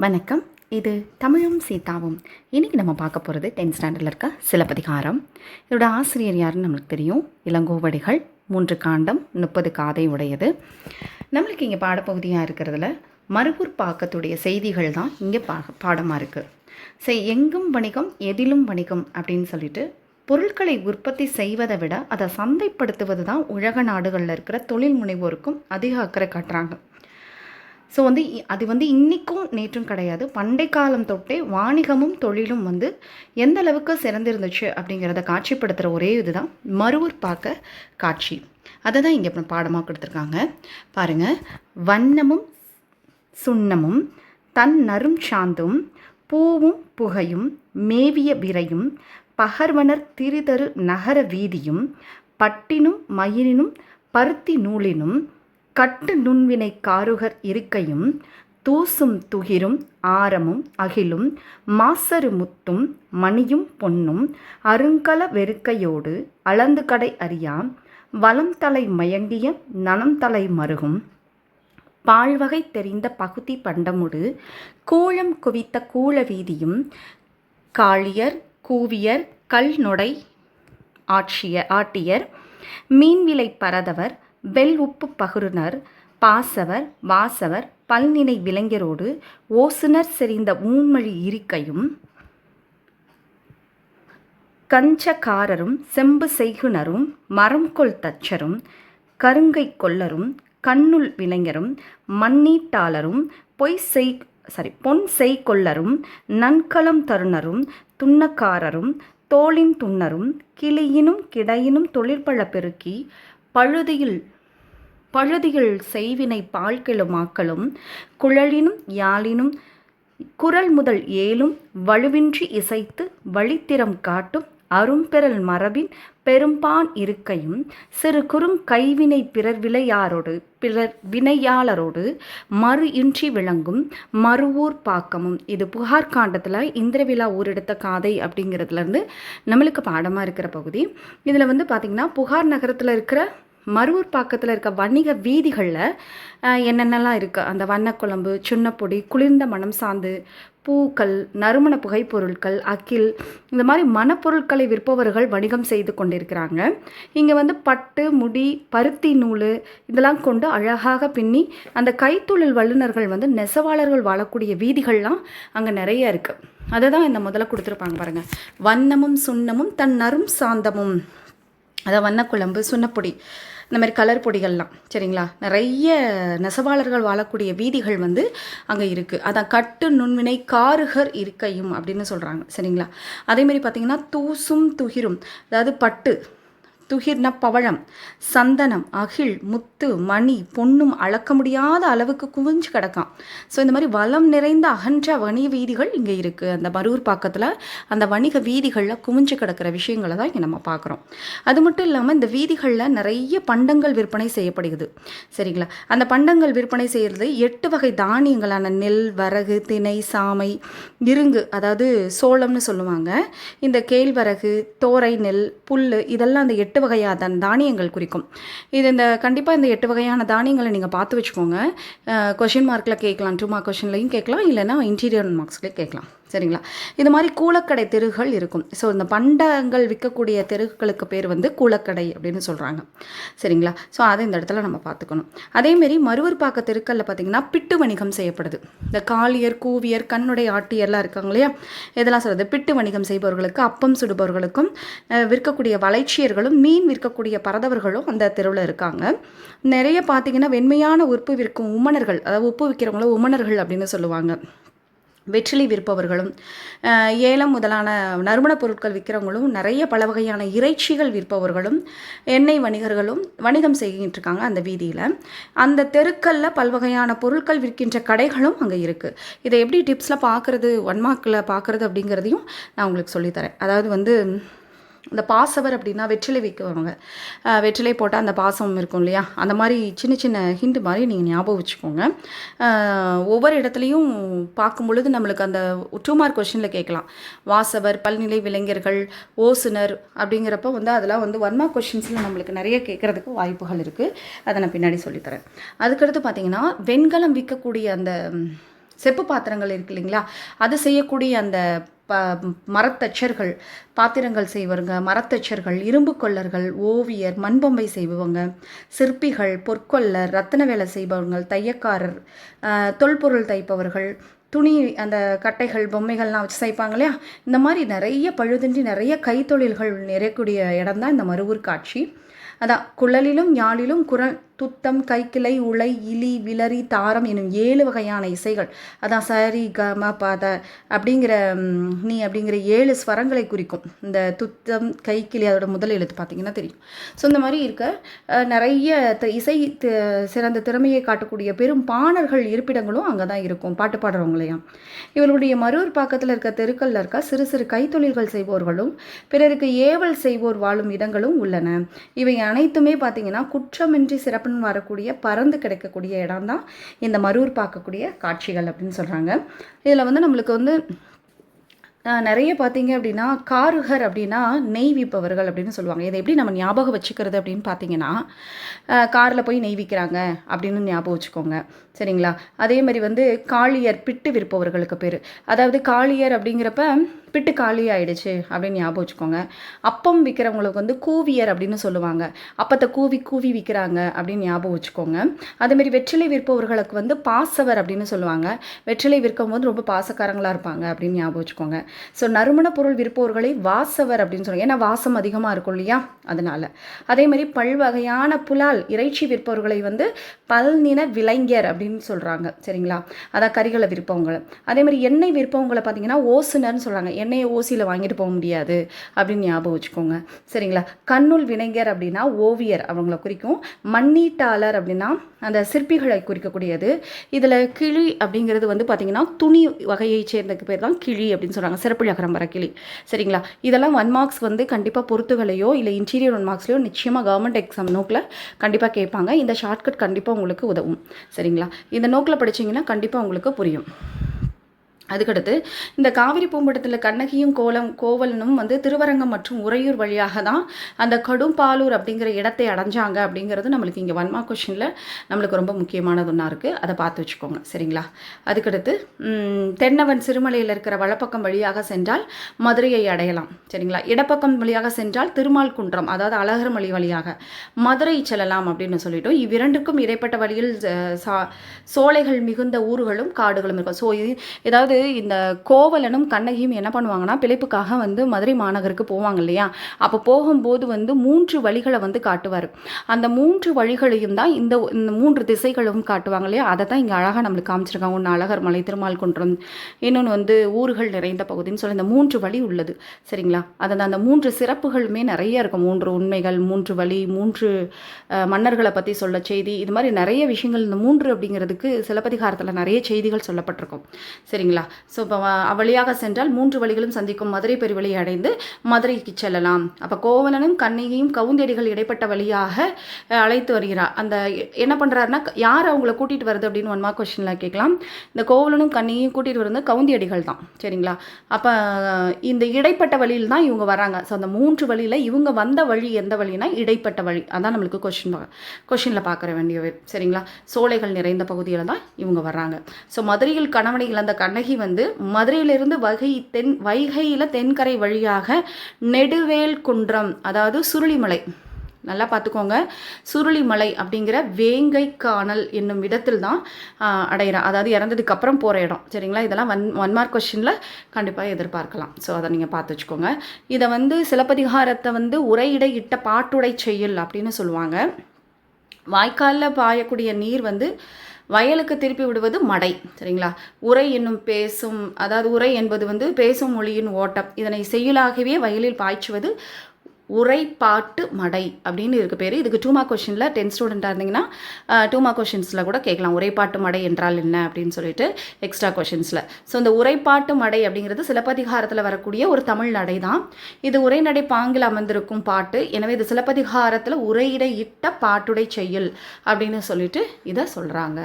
வணக்கம். இது தமிழும் சீதாவும். இன்றைக்கி நம்ம பார்க்க போகிறது 10th ஸ்டாண்டர்டில் இருக்க சிலப்பதிகாரம். இதோட ஆசிரியர் யாருன்னு நம்மளுக்கு தெரியும். இளங்கோவடிகள். 3 காண்டம் 30 காதை உடையது. நம்மளுக்கு இங்கே பாடப்பகுதியாக இருக்கிறதுல மருவூர் பாக்கத்துடைய செய்திகள் தான் இங்கே பாடமாக இருக்குது. எங்கும் வணிகம் எதிலும் வணிகம் அப்படின்னு சொல்லிட்டு பொருட்களை உற்பத்தி செய்வதை விட அதை சந்தைப்படுத்துவது தான் உலக நாடுகளில் இருக்கிற தொழில் முனைவோருக்கும் அதிக அக்கறை காட்டுறாங்க. ஸோ அது இன்றைக்கும் நேற்றும் கிடையாது. பண்டை காலம் தொட்டே வாணிகமும் தொழிலும் எந்த அளவுக்கு சிறந்திருந்துச்சு அப்படிங்கிறத காட்சிப்படுத்துகிற ஒரே இதுதான் மருவூர் பாக்க காட்சி. அதை தான் இங்கே பாடமாக கொடுத்துருக்காங்க. பாருங்கள். வண்ணமும் சுண்ணமும் தன் நரும் சாந்தும் பூவும் புகையும் மேவிய விரையும் பகர்வனர் திரிதரு நகர வீதியும் பட்டினும் மயிரினும் பருத்தி நூலினும் கட்டு நுண்வினை காருகர் இருக்கையும் தூசும் துகிரும் ஆரமும் அகிலும் மாசரு முத்தும் மணியும் பொன்னும் அருங்கல வெறுக்கையோடு அளந்து கடை அறியாம் வளம் தலை மயங்கிய நனம் தலை மருகும் பாழ்வகை தெரிந்த பகுதி பண்டமுடு கூழம் குவித்த கூழ வீதியும் காளியர் கூவியர் கல் நொடை ஆட்டியர் மீன்விலை பரதவர் வெல் உப்பு பகுருனர் பாசவர் வாசவர் பல்நினை விலங்கரோடு ஓசுனர் செறிந்த ஊன்மொழி இருக்கையும் கஞ்சக்காரரும் செம்பு செய்குனரும் மரம்கொள் தச்சரும் கருங்கை கொல்லரும் கண்ணுள் விலங்கரும் மண்ணீட்டாளரும் பொன் செய்கொள்ளரும் நன்கலம் தருணரும் துண்ணக்காரரும் தோளின் துண்ணரும் கிளியினும் கிடையினும் தொழிற்பழ பெருக்கி பழுதியில் செய்வினை பாழ்கெழுமாக்களும் குழலினும் யாழினும் குரல் முதல் ஏலும் வலுவின்றி இசைத்து வழித்திறம் காட்டும் அரும்பெறல் மரபின் பெரும்பான் இருக்கையும் சிறு குறும் கைவினை பிறர் வினையாளரோடு மறு இன்றி விளங்கும் மருவூர் பாக்கமும். இது புகார் காண்டத்தில் இந்திரவிழா ஊரெடுத்த காதை அப்படிங்கிறதுலேருந்து நம்மளுக்கு பாடமாக இருக்கிற பகுதி. இதில் பார்த்திங்கன்னா புகார் நகரத்தில் இருக்கிற மருவூர் பாக்கத்தில் இருக்க வணிக வீதிகளில் என்னென்னலாம் இருக்குது, அந்த வண்ணக்குழம்பு, சுண்ணப்பொடி, குளிர்ந்த மனம் சார்ந்து பூக்கள், நறுமண புகைப்பொருட்கள், அக்கில், இந்த மாதிரி மணப்பொருட்களை விற்பவர்கள் வணிகம் செய்து கொண்டிருக்கிறாங்க. இங்கே பட்டு முடி பருத்தி நூல் இதெல்லாம் கொண்டு அழகாக பின்னி அந்த கைத்தொழில் வல்லுநர்கள் நெசவாளர்கள் வாழக்கூடிய வீதிகள்லாம் அங்கே நிறைய இருக்குது. அதை தான் இந்த முதல்ல கொடுத்துருப்பாங்க பாருங்கள். வண்ணமும் சுண்ணமும் தன் நரும் சாந்தமும், அதாவது வண்ணக்குழம்பு, சுண்ணப்பொடி, இந்த மாதிரி கலர் பொடிகள்லாம் சரிங்களா, நிறைய நெசவாளர்கள் வாழக்கூடிய வீதிகள் அங்கே இருக்குது. அதான் கட்டு நுண்வினை காருகர் இருக்கையும் அப்படின்னு சொல்கிறாங்க சரிங்களா. அதேமாரி பார்த்திங்கன்னா தூசும் துகிரும், அதாவது பட்டு, துகிர்னா பவழம், சந்தனம், அகில், முத்து, மணி, பொன்னும் அளக்க முடியாத அளவுக்கு குவிஞ்சு கிடக்கான். ஸோ இந்த மாதிரி வளம் நிறைந்த அகன்ற வணிக வீதிகள் இங்கே இருக்குது. அந்த மருவூர் பாக்கத்தில் அந்த வணிக வீதிகளில் குவிஞ்சு கிடக்கிற விஷயங்களை தான் இங்கே நம்ம பார்க்குறோம். அது மட்டும் இல்லாமல் இந்த வீதிகளில் நிறைய பண்டங்கள் விற்பனை செய்யப்படுகிறது சரிங்களா. அந்த பண்டங்கள் விற்பனை செய்கிறது 8 வகை தானியங்களான நெல், வரகு, திணை, சாமை, இருங்கு, அதாவது சோளம்னு சொல்லுவாங்க. இந்த கேழ்வரகு, தோரை நெல், புல், இதெல்லாம் அந்த 8 வகையான தானியங்கள் குறிக்கும். இது கண்டிப்பாக இந்த 8 வகையான தானியங்களை நீங்கள் பார்த்து வச்சுக்கோங்க. கொஷின் மார்க்கில் கேட்கலாம், 2 மார்க் கொஷின்லையும் கேட்கலாம், இல்லைன்னா இன்டீரியர் மார்க்ஸ்லேயே கேட்கலாம் சரிங்களா. இது மாதிரி கூலக்கடை தெருகள் இருக்கும். ஸோ இந்த பண்டங்கள் விற்கக்கூடிய தெருக்களுக்கு பேர் கூலக்கடை அப்படின்னு சொல்கிறாங்க சரிங்களா. ஸோ அதை இந்த இடத்துல நம்ம பார்த்துக்கணும். அதேமாரி மருவூர் பாக்க தெருக்களில் பார்த்திங்கன்னா பிட்டு வணிகம் செய்யப்படுது. இந்த காளியர் கூவியர் கண்ணுடை ஆட்டியர்லாம் இருக்காங்க இல்லையா, இதெல்லாம் சொல்கிறது. பிட்டு வணிகம் செய்பவர்களுக்கு, அப்பம் சுடுபவர்களுக்கும், விற்கக்கூடிய வளைச்சியர்களும், மீன் விற்கக்கூடிய பரதவர்களும் அந்த தெருவில் இருக்காங்க. நிறைய பார்த்திங்கன்னா வெண்மையான உப்பு விற்கும் உமணர்கள், அதாவது உப்பு விற்கிறவங்கள உமணர்கள் அப்படின்னு சொல்லுவாங்க. வெற்றிலை விற்பவர்களும், ஏலம் முதலான நறுமணப் பொருட்கள் விற்கிறவங்களும், நிறைய பல வகையான இறைச்சிகள் விற்பவர்களும், எண்ணெய் வணிகர்களும் வணிகம் செய்கிட்டு இருக்காங்க அந்த வீதியில். அந்த தெருக்களில் பல்வகையான பொருட்கள் விற்கின்ற கடைகளும் அங்கே இருக்குது. இதை எப்படி டிப்ஸில் பார்க்குறது, 1 மார்க்கில் பார்க்குறது அப்படிங்கிறதையும் நான் உங்களுக்கு சொல்லித்தரேன். அதாவது இந்த பாசவர் அப்படின்னா வெற்றிலை விற்கிறவங்க, வெற்றிலை போட்டால் அந்த பாசம் இருக்கும் இல்லையா, அந்த மாதிரி சின்ன சின்ன ஹிண்ட் மாதிரி நீங்கள் ஞாபகம் வச்சுக்கோங்க. ஒவ்வொரு இடத்துலையும் பார்க்கும் பொழுது நம்மளுக்கு அந்த 2 மார்க் கொஷினில் கேட்கலாம். வாசவர், பல்நிலை விலங்கியர்கள், ஓசுனர் அப்படிங்கிறப்ப அதெல்லாம் 1 மார்க் கொஷின்ஸில் நம்மளுக்கு நிறைய கேட்குறதுக்கு வாய்ப்புகள் இருக்குது. அதை நான் பின்னாடி சொல்லித்தரேன். அதுக்கடுத்து பார்த்திங்கன்னா வெண்கலம் விற்கக்கூடிய அந்த செப்பு பாத்திரங்கள் இருக்கு இல்லைங்களா, அது செய்யக்கூடிய அந்த மரத்தச்சர்கள், பாத்திரங்கள் செய்வங்க, மரத்தச்சர்கள், இரும்பு கொல்லர்கள், ஓவியர், மண்பொம்மை செய்பவங்க, சிற்பிகள், பொற்கொல்லர், ரத்தின வேலை செய்பவர்கள், தையக்காரர், தொல்பொருள் தைப்பவர்கள், துணி அந்த கட்டைகள் பொம்மைகள்லாம் வச்சு செய்ப்பாங்க இல்லையா, இந்த மாதிரி நிறைய பழுதின்றி நிறைய கைத்தொழில்கள் நிறையக்கூடிய இடம் தான் இந்த மருவூர் காட்சி. அதான் குழலிலும் ஞாழிலும் குரல் துத்தம் கைக்கிளை உலை இலி விலரி தாரம் எனும் 7 வகையான இசைகள், அதான் சரி க ம பத அப்படிங்கிற நீ அப்படிங்கிற 7 ஸ்வரங்களை குறிக்கும். இந்த துத்தம் கைக்கிளி அதோட முதல் எழுத்து பார்த்தீங்கன்னா தெரியும். ஸோ இந்த மாதிரி இருக்க நிறைய இசை சிறந்த திறமையை காட்டக்கூடிய பெரும் பாணர்கள் இருப்பிடங்களும் அங்கே தான் இருக்கும், பாட்டு பாடுறவங்களையும். இவர்களுடைய மருவூர் பக்கத்தில் இருக்க தெருக்களில் இருக்க சிறு சிறு கைத்தொழில்கள் செய்பவர்களும் பிறருக்கு ஏவல் செய்வோர் வாழும் இடங்களும் உள்ளன. இவை அனைத்துமே பார்த்தீங்கன்னா குற்றமின்றி சிறப்பு வரக்கூடிய பறந்து கிடைக்கக்கூடிய இடம் தான் இந்த மருவூர் பார்க்கக்கூடிய காட்சிகள் அப்படின்னு சொல்கிறாங்க. இதில் வந்து நம்மளுக்கு வந்து நிறைய பார்த்தீங்க அப்படின்னா காருகர் அப்படின்னா நெய் விற்பவர்கள் அப்படின்னு சொல்லுவாங்க. இதை எப்படி நம்ம ஞாபகம் வச்சுக்கிறது அப்படின்னு பார்த்தீங்கன்னா, காரில் போய் நெய் விற்கிறாங்க அப்படின்னு ஞாபகம் வச்சுக்கோங்க, சரிங்களா. அதே மாதிரி வந்து காளியர் பிட்டு விற்பவர்களுக்கு பேர், அதாவது காளியர் அப்படிங்கிறப்ப பிட்டு காலி ஆயிடுச்சு அப்படின்னு ஞாபகம் வச்சுக்கோங்க. அப்பம் விற்கிறவங்களுக்கு வந்து கூவியர் அப்படின்னு சொல்லுவாங்க, அப்பத்தை கூவி கூவி விற்கிறாங்க அப்படின்னு ஞாபகம் வச்சுக்கோங்க. அதேமாரி வெற்றிலை விற்பவர்களுக்கு வந்து பாசவர் அப்படின்னு சொல்லுவாங்க, வெற்றிலை விற்கும் போது ரொம்ப பாசக்காரங்களாக இருப்பாங்க அப்படின்னு ஞாபகம் வச்சுக்கோங்க. ஸோ நறுமண பொருள் விற்பவர்களை வாசவர் அப்படின்னு சொல்லுவாங்க, ஏன்னா வாசம் அதிகமாக இருக்கும் இல்லையா, அதனால். அதேமாதிரி பல்வகையான புலால் இறைச்சி விற்பவர்களை வந்து பல்நின விலைஞர் அப்படின்னு சொல்கிறாங்க, சரிங்களா. அதான் கறிகளை விற்பவங்க. அதேமாதிரி எண்ணெய் விற்பவங்களை பார்த்தீங்கன்னா ஓசுனர்னு சொல்கிறாங்க, எண்ணெயை ஓசியில் வாங்கிட்டு போக முடியாது அப்படின்னு ஞாபகம் வச்சுக்கோங்க, சரிங்களா. கண்ணுள் வினைஞர் அப்படின்னா ஓவியர் அவங்கள குறிக்கும். மண்ணீட்டாளர் அப்படின்னா அந்த சிற்பிகளை குறிக்கக்கூடியது. இதில் கிளி அப்படிங்கிறது வந்து பார்த்திங்கன்னா துணி வகையை சேர்ந்ததுக்கு பேர் தான் கிளி அப்படின்னு சொல்கிறாங்க, சிறப்புலகரம் வர கிளி, சரிங்களா. இதெல்லாம் 1 மார்க்ஸ் வந்து கண்டிப்பாக பொறுத்துகளையோ இல்லை இன்டீரியர் 1 மார்க்ஸ்லையோ நிச்சயமாக கவர்மெண்ட் எக்ஸாம் நோக்கில் கண்டிப்பாக கேட்பாங்க. இந்த ஷார்ட்கட் கண்டிப்பாக உங்களுக்கு உதவும், சரிங்களா. இந்த நோக்கில் படிச்சிங்கன்னா கண்டிப்பாக உங்களுக்கு புரியும். அதுக்கடுத்து இந்த காவிரி பூம்பட்டத்தில் கண்ணகியும் கோவலனும் வந்து திருவரங்கம் மற்றும் உறையூர் வழியாக தான் அந்த கடும்பாலூர் அப்படிங்கிற இடத்தை அடைஞ்சாங்க அப்படிங்கிறது நம்மளுக்கு இங்கே 1 மார்க் கொஷனில் நம்மளுக்கு ரொம்ப முக்கியமானது ஒன்றா இருக்குது, அதை பார்த்து வச்சுக்கோங்க, சரிங்களா. அதுக்கடுத்து தென்னவன் சிறுமலையில் இருக்கிற வலப்பக்கம் வழியாக சென்றால் மதுரையை அடையலாம், சரிங்களா. இடப்பக்கம் வழியாக சென்றால் திருமால் குன்றம் அதாவது அழகர்மலை வழியாக மதுரை செல்லலாம் அப்படின்னு சொல்லிட்டோம். இவ்விரண்டுக்கும் இடைப்பட்ட வழியில் சோலைகள் மிகுந்த ஊர்களும் காடுகளும் இருக்கும். ஸோ ஏதாவது இந்த கோவலனும் கண்ணகியும் என்ன பண்ணுவாங்கன்னா பிழைப்புக்காக வந்து மதுரை மாநகருக்கு போவாங்க இல்லையா, அப்போ போகும்போது வந்து 3 வழிகளை வந்து காட்டுவார். அந்த 3 வழிகளையும் தான் இந்த 3 திசைகளும் காட்டுவாங்க இல்லையா, அதை தான் இங்கே அழகாக நம்மளுக்கு காமிச்சிருக்காங்க. ஒன்று அழகர் மலை, திருமால் குன்றம், இன்னொன்று வந்து ஊர்கள் நிறைந்த பகுதின்னு சொல்லி இந்த 3 வழி உள்ளது, சரிங்களா. அதான் அந்த 3 சிறப்புகளுமே நிறைய இருக்கும். 3 உண்மைகள், 3 வழி, 3 மன்னர்களை பற்றி சொல்ல செய்தி, இது மாதிரி நிறைய விஷயங்கள் இந்த 3 அப்படிங்கிறதுக்கு சிலப்பதிகாரத்தில் நிறைய செய்திகள் சொல்லப்பட்டிருக்கும், சரிங்களா. ஸோ இப்போ வழியாக சென்றால் 3 வழிகளும் சந்திக்கும் மதுரை பெருவழியை அடைந்து மதுரைக்கு செல்லலாம். அப்போ கோவலனும் கண்ணகியும் கவுந்தடிகள் இடைப்பட்ட வழியாக அழைத்து வருகிறார். அந்த என்ன பண்ணுறாருன்னா யார் அவங்கள கூட்டிகிட்டு வருது அப்படின்னு 1 மார்க் கொஸ்டினில் கேட்கலாம். இந்த கோவலனும் கண்ணகியும் கூட்டிகிட்டு வருது கவுந்தியடிகள் தான், சரிங்களா. அப்போ இந்த இடைப்பட்ட வழியில் தான் இவங்க வராங்க. ஸோ அந்த 3 வழியில் இவங்க வந்த வழி எந்த வழினா இடைப்பட்ட வழி, அதான் நம்மளுக்கு கொஸ்டினில் பார்க்குற வேண்டியது, சரிங்களா. சோலைகள் நிறைந்த பகுதியில் தான் இவங்க வர்றாங்க. ஸோ மதுரையில் கணவனை இழந்த கண்ணகி வந்து மதுரையிலிருந்து வைகையில் தென்கரை வழியாக நெடுவேல் குன்றம் அதாவது சுருளிமலை, நல்லா பார்த்துக்கோங்க, சுருளிமலை அப்படிங்கிற வேங்கை காணல் என்னும் இடத்தில் தான் அடையிறான், அதாவது இறந்ததுக்கு அப்புறம் போகிற இடம், சரிங்களா. இதெல்லாம் 1 மார்க் கொஸ்டினில் கண்டிப்பாக எதிர்பார்க்கலாம். ஸோ அதை நீங்கள் பார்த்து வச்சுக்கோங்க. இதை வந்து சிலப்பதிகாரத்தை வந்து உரையிடை இட்ட பாட்டுடை செய்யுள் அப்படின்னு சொல்லுவாங்க. வாய்க்காலில் பாயக்கூடிய நீர் வந்து வயலுக்கு திருப்பி விடுவது மடை, சரிங்களா. உரை என்னும் பேசும், அதாவது உரை என்பது வந்து பேசும் மொழியின் ஓட்டம், இதனை செய்யுளாகவே வயலில் பாய்ச்சுவது உரைப்பாட்டு மடை அப்படின்னு இருக்கு பேர். இதுக்கு 2 மார்க் கொஸ்டினில் 10 ஸ்டூடெண்ட்டாக இருந்தீங்கன்னா 2 மார்க் கொஸ்டின்ஸில் கூட கேட்கலாம், உரைப்பாட்டு மடை என்றால் என்ன அப்படின்னு சொல்லிட்டு எக்ஸ்ட்ரா கொஸ்டின்ஸில். ஸோ இந்த உரைப்பாட்டு மடை அப்படிங்கிறது சிலப்பதிகாரத்தில் வரக்கூடிய ஒரு தமிழ் நடை தான். இது உரைநடை பாங்கில் அமர்ந்திருக்கும் பாட்டு, எனவே இது சிலப்பதிகாரத்தில் உரையிடை இட்ட பாட்டுடை செய்யுள் அப்படின்னு சொல்லிட்டு இதை சொல்கிறாங்க,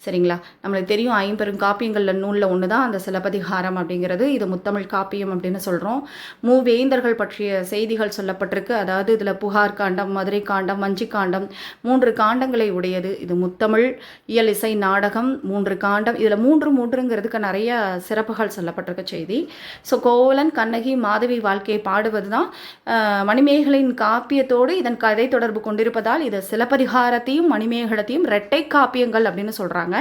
சரிங்களா. நம்மளுக்கு தெரியும் 50 காப்பியங்களில் நூலில் ஒன்று தான் அந்த சிலப்பதிகாரம் அப்படிங்கிறது. இது முத்தமிழ் காப்பியம் அப்படின்னு சொல்கிறோம். மூவேந்தர்கள் பற்றிய செய்திகள் சொல்லப்பட்டு சொல்லப்பட்டிருக்கு. அதாவது இதில் புகார் காண்டம், மதுரை காண்டம், வஞ்சி காண்டம் 3 காண்டங்களை உடையது. இது முத்தமிழ், இயல், இசை, நாடகம் 3 காண்டம். இதில் 3ங்கிறதுக்கு நிறைய சிறப்புகள் சொல்லப்பட்டிருக்க செய்தி. ஸோ கோவலன், கண்ணகி, மாதவி வாழ்க்கையை பாடுவது தான் மணிமேகலையின் காப்பியத்தோடு இதன் கதை தொடர்பு கொண்டிருப்பதால் இது சிலப்பதிகாரத்தையும் மணிமேகலத்தையும் இரட்டை காப்பியங்கள் அப்படின்னு சொல்கிறாங்க.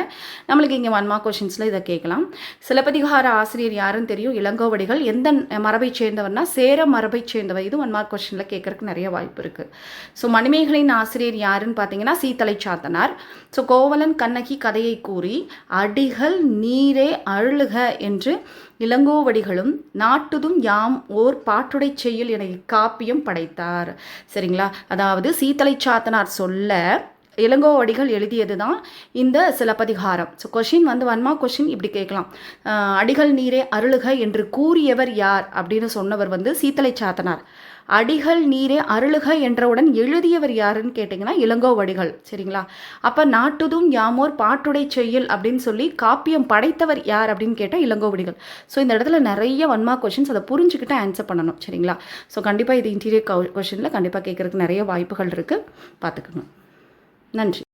நம்மளுக்கு இங்கே 1 மார்க் கொஷின்ஸில் இதை கேட்கலாம். சிலப்பதிகார ஆசிரியர் யாருன்னு தெரியும், இளங்கோவடிகள். எந்த மரபை சேர்ந்தவர்னா சேர மரபை சேர்ந்தவர். இது 1 மார்க் கொஸ்டினில் கேட்கறதுக்கு நிறைய வாய்ப்பு இருக்குது. ஸோ மணிமேகலையின் ஆசிரியர் யாருன்னு பார்த்தீங்கன்னா சீத்தலை சாத்தனார். ஸோ கோவலன் கண்ணகி கதையை கூறி அடிகள் நீரே அருளுக என்று இளங்கோவடிகளும் நாட்டுதும் யாம் ஓர் பாட்டுடை செய்யுள் என காப்பியம் படைத்தார். சரிங்களா? அதாவது சீத்தலை சாத்தனார் சொல்ல இளங்கோவடிகள் எழுதியது தான் இந்த சிலப்பதிகாரம். ஸோ கொஷின் வந்து 1 மார்க் கொஷின் இப்படி கேட்கலாம். அடிகள் நீரே அருளுக என்று கூறியவர் யார் அப்படின்னு சொன்னவர் வந்து சீத்தலை சாத்தனார். அடிகள் நீரே அருளுக என்றவுடன் எழுதியவர் யாருன்னு கேட்டிங்கன்னா இளங்கோவடிகள். சரிங்களா? அப்போ நாட்டுதும் யாமோர் பாட்டுடை செய்யுள் அப்படின்னு சொல்லி காப்பியம் படைத்தவர் யார் அப்படின்னு கேட்டால் இளங்கோவடிகள். ஸோ இந்த இடத்துல நிறைய 1 மார்க் கொஷின்ஸ், அதை புரிஞ்சுக்கிட்டு ஆன்சர் பண்ணணும். சரிங்களா? ஸோ கண்டிப்பாக இது இன்டீரியர் கொஷினில் கண்டிப்பாக கேட்குறதுக்கு நிறைய வாய்ப்புகள் இருக்குது. பார்த்துக்கோங்க. நன்றி.